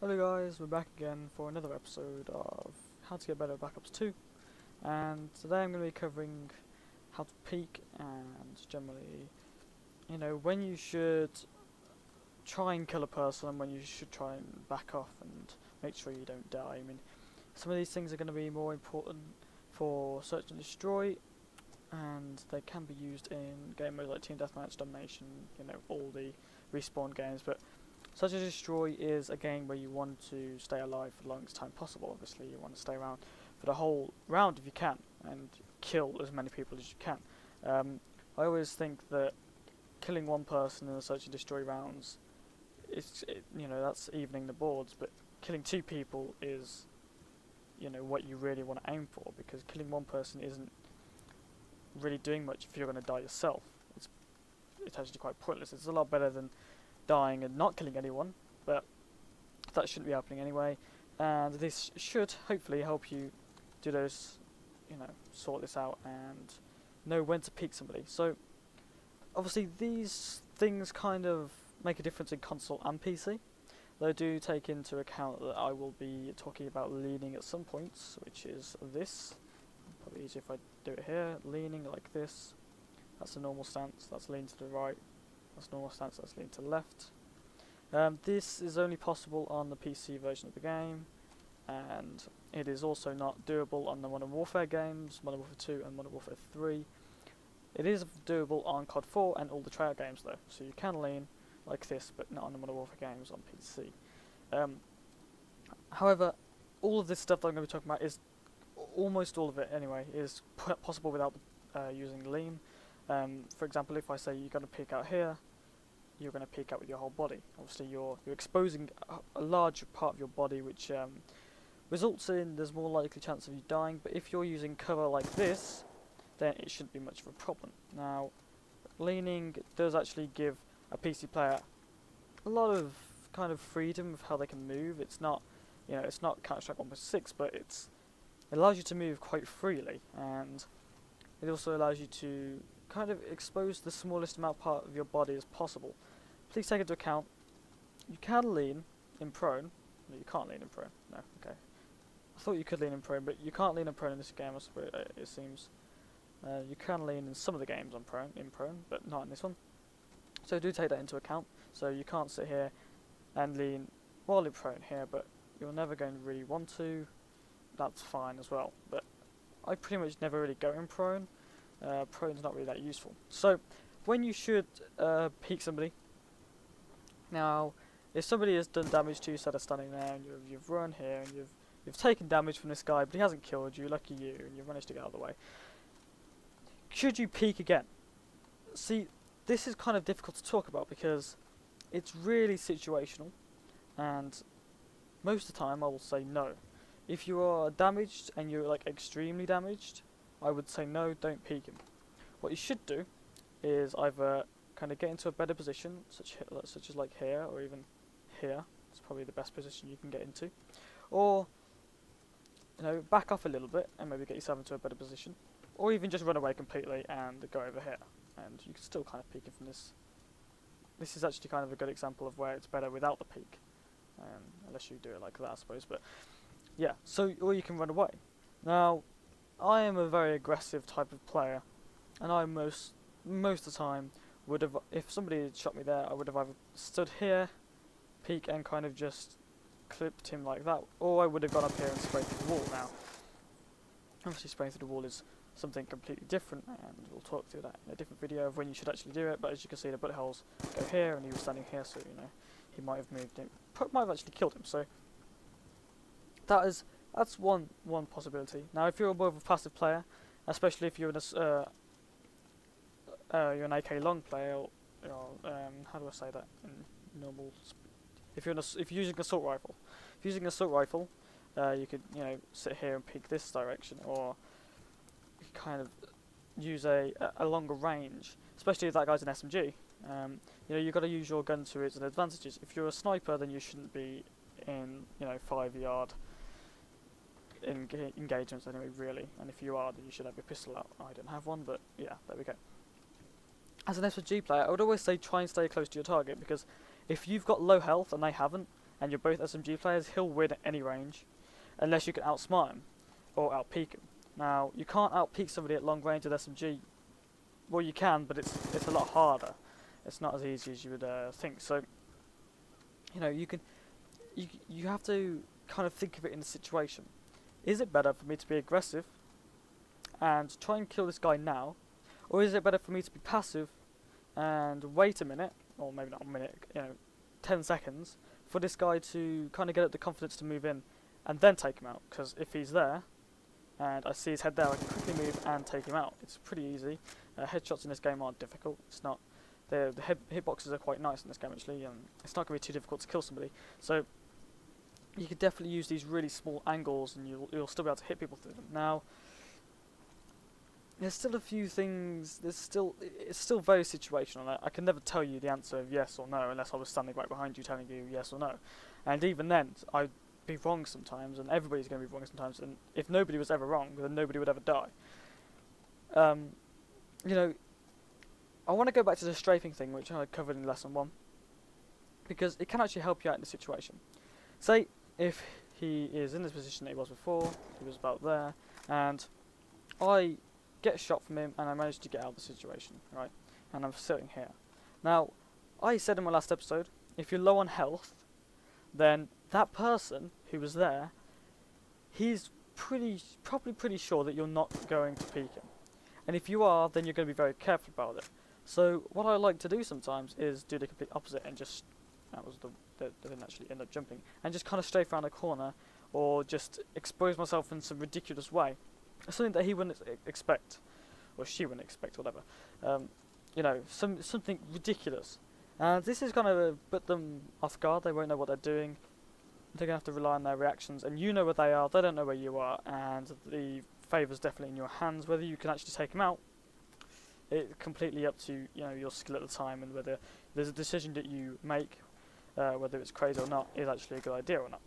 Hello guys, we're back again for another episode of How to Get Better at Black Ops 2, and today I'm going to be covering how to peek and generally, when you should try and kill a person and when you should try and back off and make sure you don't die. I mean, some of these things are going to be more important for Search and Destroy, and they can be used in game modes like Team Deathmatch, Domination, all the respawn games, but Search and Destroy is a game where you want to stay alive for the longest time possible. Obviously, you want to stay around for the whole round if you can, and kill as many people as you can. I always think that killing one person in the Search and Destroy rounds, that's evening the boards, but killing two people is, what you really want to aim for, because killing one person isn't really doing much if you're going to die yourself. It's actually quite pointless. It's a lot better than dying and not killing anyone, but that shouldn't be happening anyway, and this should hopefully help you do those, sort this out and know when to peek somebody. So obviously these things kind of make a difference in console and PC. They do take into account that I will be talking about leaning at some points, which is this. Probably easier if I do it here. Leaning like this. That's a normal stance. That's lean to the right. That's normal stance, that's lean to the left. This is only possible on the PC version of the game, and it is also not doable on the Modern Warfare games, Modern Warfare 2 and Modern Warfare 3. It is doable on COD 4 and all the Treyarch games though, so you can lean like this, but not on the Modern Warfare games on PC. However, all of this stuff that I'm going to be talking about is, almost all of it anyway, is possible without using lean. For example, if I say you're going to peek out here, you're going to peek out with your whole body. Obviously, you're exposing a large part of your body, which results in there's more likely chance of you dying. But if you're using cover like this, then it shouldn't be much of a problem. Now, leaning does actually give a PC player a lot of kind of freedom of how they can move. It's not, it's not Counter-Strike 1.6, but it allows you to move quite freely, and it also allows you to kind of expose the smallest amount part of your body as possible. Please take into account, you can lean in prone. No, you can't lean in prone. No, okay. I thought you could lean in prone, but you can't lean in prone in this game, it seems. You can lean in some of the games on in prone, but not in this one. So do take that into account. So you can't sit here and lean while in prone here, but you're never going to really want to. That's fine as well. But I pretty much never really go in prone. Prone's not really that useful. So when you should peek somebody, now if somebody has done damage to you instead of standing there, and you've run here and you've taken damage from this guy, but he hasn't killed you, lucky you, and you've managed to get out of the way, should you peek again? See, this is kind of difficult to talk about because it's really situational, and most of the time I will say no. If you are damaged and you're like extremely damaged, I would say no, don't peek him. What you should do is either kind of get into a better position, such as like here, or even here. It's probably the best position you can get into. Or, back off a little bit and maybe get yourself into a better position. Or even just run away completely and go over here. And you can still kind of peek it from this. This is actually kind of a good example of where it's better without the peek. Unless you do it like that, I suppose. But yeah, so, or you can run away. Now, I am a very aggressive type of player, and I most of the time would have, if somebody had shot me there, I would have either stood here, peek, and kind of just clipped him like that, or I would have gone up here and sprayed through the wall. Now, obviously spraying through the wall is something completely different, and we'll talk through that in a different video of when you should actually do it, but as you can see the bullet holes go here, and he was standing here, so, he might have moved him, might have actually killed him, so that's one possibility. Now, if you're more of a passive player, especially if you're you're an AK long player, or how do I say that in normal? If you're using an assault rifle, you could sit here and peek this direction, or you kind of use a longer range. Especially if that guy's an SMG, you've got to use your gun to its advantages. If you're a sniper, then you shouldn't be in 5-yard engagements anyway, really, and if you are, then you should have your pistol out. I don't have one, but yeah, there we go. As an SMG player, I would always say try and stay close to your target, because if you've got low health and they haven't, and you're both SMG players, he'll win at any range, unless you can outsmart him or outpeak him. Now, you can't outpeak somebody at long range with SMG. Well, you can, but it's a lot harder. It's not as easy as you would think. So, you know, you have to kind of think of it in the situation. Is it better for me to be aggressive and try and kill this guy now, or is it better for me to be passive and wait a minute, or maybe not a minute, 10 seconds, for this guy to kind of get up the confidence to move in and then take him out? Because if he's there and I see his head there, I can quickly move and take him out. It's pretty easy. Headshots in this game aren't difficult. It's not. The hitboxes are quite nice in this game actually, and it's not going to be too difficult to kill somebody. So you could definitely use these really small angles, and you'll still be able to hit people through them. Now, there's still a few things. It's still very situational. I can never tell you the answer of yes or no unless I was standing right behind you telling you yes or no. And even then, I'd be wrong sometimes, and everybody's going to be wrong sometimes. And if nobody was ever wrong, then nobody would ever die. You know, I want to go back to the strafing thing, which I covered in lesson 1, because it can actually help you out in the situation. Say if he is in this position that he was before, he was about there, and I get a shot from him and I manage to get out of the situation, right? And I'm sitting here. Now, I said in my last episode, if you're low on health, then that person who was there, he's probably pretty sure that you're not going to peek him. And if you are, then you're going to be very careful about it. So what I like to do sometimes is do the complete opposite and just, that didn't actually end up jumping, and just kind of strafe around a corner, or just expose myself in some ridiculous way. Something that he wouldn't expect, or she wouldn't expect, whatever. You know, something ridiculous. And this is kind of put them off guard. They won't know what they're doing. They're going to have to rely on their reactions, and you know where they are, they don't know where you are, and the favour's definitely in your hands. Whether you can actually take them out, it's completely up to your skill at the time, and whether there's a decision that you make, whether it's crazy or not, is actually a good idea or not,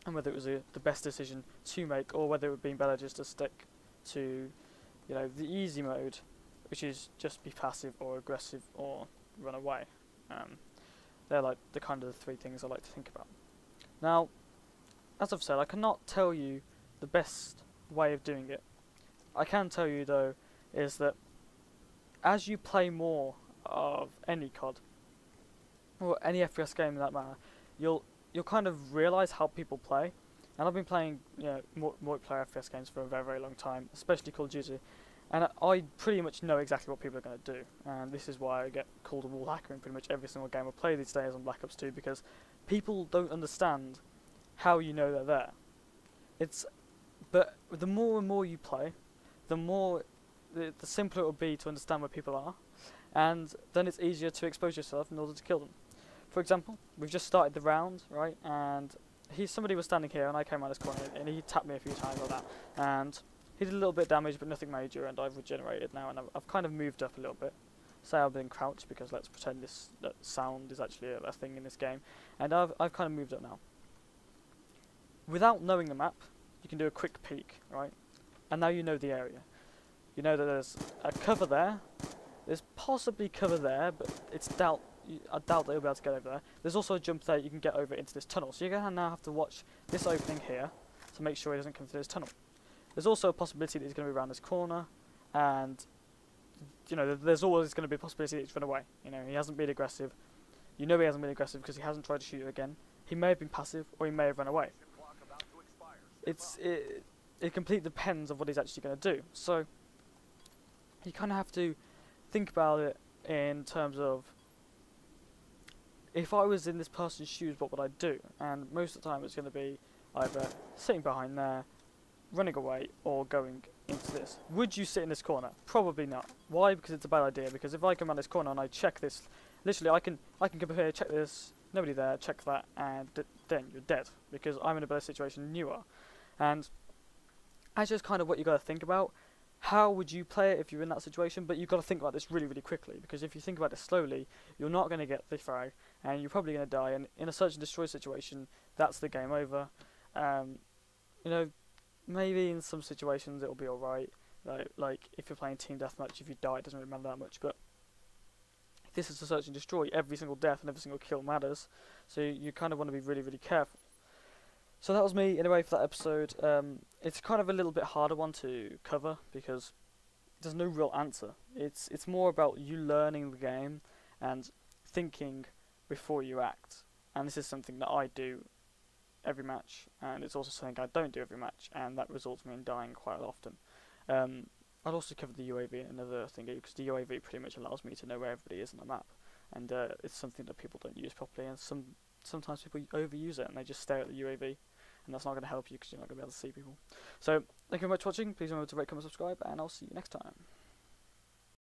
and whether it was the best decision to make, or whether it would be better just to stick to the easy mode, which is just be passive or aggressive or run away. They're like the kind of the 3 things I like to think about. Now, as I've said, I cannot tell you the best way of doing it. I can tell you though is that as you play more of any COD or any FPS game in that manner, you'll kind of realise how people play. And I've been playing multiplayer FPS games for a very, very long time, especially Call of Duty, and I pretty much know exactly what people are going to do. And this is why I get called a wall hacker in pretty much every single game I play these days on Black Ops 2, because people don't understand how you know they're there. But the more and more you play, the simpler it will be to understand where people are, and then it's easier to expose yourself in order to kill them. For example, we've just started the round, right, and somebody was standing here and I came around this corner and he tapped me a few times like that, and he did a little bit of damage but nothing major, and I've regenerated now, and I've kind of moved up a little bit. Say I've been crouched, because let's pretend that sound is actually a thing in this game, and I've kind of moved up now. Without knowing the map, you can do a quick peek, right, and now you know the area. You know that there's a cover there, there's possibly cover there, but I doubt that you'll be able to get over there. There's also a jump there you can get over into this tunnel, so you're going to now have to watch this opening here to make sure he doesn't come through this tunnel. There's also a possibility that he's going to be around this corner, and there's always going to be a possibility that he's run away. He hasn't been aggressive. He hasn't been aggressive because he hasn't tried to shoot you again. He may have been passive, or he may have run away. It completely depends on what he's actually going to do. So you kind of have to think about it in terms of, if I was in this person's shoes, what would I do? And most of the time it's going to be either sitting behind there, running away, or going into this. Would you sit in this corner? Probably not. Why? Because it's a bad idea. Because if I come around this corner and I check this, literally I can come here, check this, nobody there, check that, and then you're dead, because I'm in a better situation than you are. And that's just kind of what you got to think about. How would you play it if you're in that situation? But you've got to think about this really, really quickly, because if you think about it slowly, you're not going to get the frag, and you're probably going to die. And in a search and destroy situation, that's the game over. Maybe in some situations it'll be alright. Like if you're playing team deathmatch, if you die, it doesn't really matter that much. But if this is a search and destroy, every single death and every single kill matters. So you kind of want to be really, really careful. So that was me anyway for that episode. It's kind of a little bit harder one to cover because there's no real answer. It's more about you learning the game and thinking before you act. And this is something that I do every match, and it's also something I don't do every match, and that results me in dying quite often. I'll also cover the UAV in another thing, because the UAV pretty much allows me to know where everybody is on the map, and it's something that people don't use properly, and sometimes people overuse it and they just stare at the UAV, and that's not going to help you because you're not going to be able to see people. So, thank you very much for watching. Please remember to rate, comment, subscribe, and I'll see you next time.